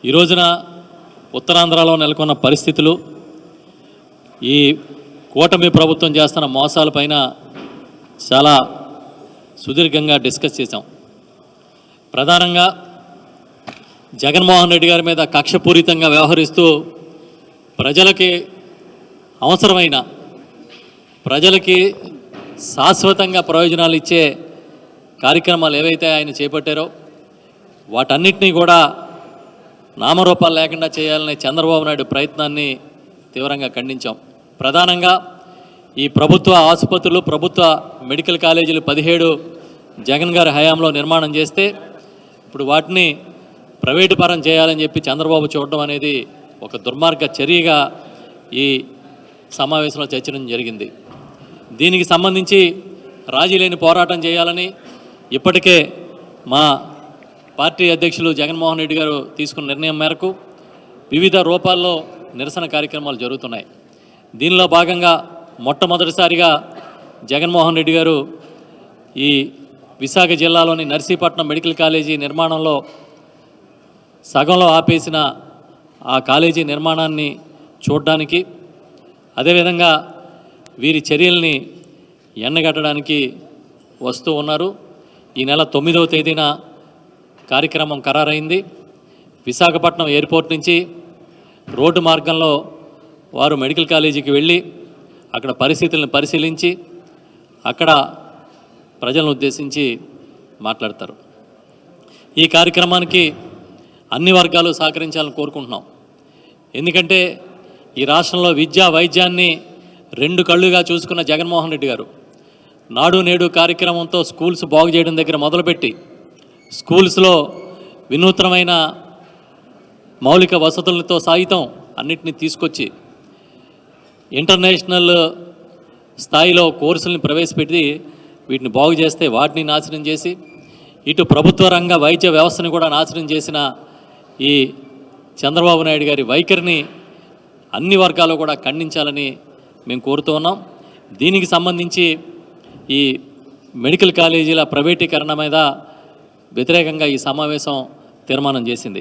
ఈ రోజున ఉత్తరాంధ్రలో నెలకొన్న పరిస్థితులు, ఈ కూటమి ప్రభుత్వం చేస్తున్న మోసాలపైన చాలా సుదీర్ఘంగా డిస్కస్ చేశాం. ప్రధానంగా జగన్మోహన్ రెడ్డి గారి మీద కక్షపూరితంగా వ్యవహరిస్తూ ప్రజలకి అవసరమైన, ప్రజలకి శాశ్వతంగా ప్రయోజనాలు ఇచ్చే కార్యక్రమాలు ఏవైతే ఆయన చేపట్టారో వాటన్నిటినీ కూడా నామరూపాలు లేకుండా చేయాలనే చంద్రబాబు నాయుడు ప్రయత్నాన్ని తీవ్రంగా ఖండించాం. ప్రధానంగా ఈ ప్రభుత్వ ఆసుపత్రులు, ప్రభుత్వ మెడికల్ కాలేజీలు 17 జగన్ గారి హయాంలో నిర్మాణం చేస్తే ఇప్పుడు వాటిని ప్రైవేటు పరం చేయాలని చెప్పి చంద్రబాబు చూడడం అనేది ఒక దుర్మార్గ చర్యగా ఈ సమావేశంలో చర్చించడం జరిగింది. దీనికి సంబంధించి రాజీ లేని పోరాటం చేయాలని ఇప్పటికే మా పార్టీ అధ్యక్షులు జగన్మోహన్ రెడ్డి గారు తీసుకున్న నిర్ణయం మేరకు వివిధ రూపాల్లో నిరసన కార్యక్రమాలు జరుగుతున్నాయి. దీనిలో భాగంగా మొట్టమొదటిసారిగా జగన్మోహన్ రెడ్డి గారు ఈ విశాఖ జిల్లాలోని నర్సీపట్నం మెడికల్ కాలేజీ నిర్మాణంలో సగంలో ఆపేసిన ఆ కాలేజీ నిర్మాణాన్ని చూడడానికి, అదేవిధంగా వీరి చర్యల్ని ఎండగట్టడానికి వస్తూ ఉన్నారు. ఈ నెల 9వ తేదీన కార్యక్రమం ఖరారైంది. విశాఖపట్నం ఎయిర్పోర్ట్ నుంచి రోడ్డు మార్గంలో వారు మెడికల్ కాలేజీకి వెళ్ళి అక్కడ పరిస్థితులను పరిశీలించి అక్కడ ప్రజలను ఉద్దేశించి మాట్లాడతారు. ఈ కార్యక్రమానికి అన్ని వర్గాలు సహకరించాలని కోరుకుంటున్నాం. ఎందుకంటే ఈ రాష్ట్రంలో విద్యా వైద్యాన్ని 2 కళ్ళుగా చూసుకున్న జగన్మోహన్ రెడ్డి గారు నాడు నేడు కార్యక్రమంతో స్కూల్స్ బాగు చేయడం దగ్గర మొదలుపెట్టి స్కూల్స్లో వినూత్నమైన మౌలిక వసతులతో సాగితం అన్నిటినీ తీసుకొచ్చి ఇంటర్నేషనల్ స్థాయిలో కోర్సుల్ని ప్రవేశపెట్టి వీటిని బాగు చేస్తే వాటిని నాశనం చేసి ఇటు ప్రభుత్వ రంగ వైద్య వ్యవస్థను కూడా నాశనం చేసిన ఈ చంద్రబాబు నాయుడు గారి వైఖరిని అన్ని వర్గాలు కూడా ఖండించాలని మేము కోరుతూ ఉన్నాం. దీనికి సంబంధించి ఈ మెడికల్ కాలేజీల ప్రైవేటీకరణ మీద వ్యతిరేకంగా ఈ సమావేశం తీర్మానం చేసింది.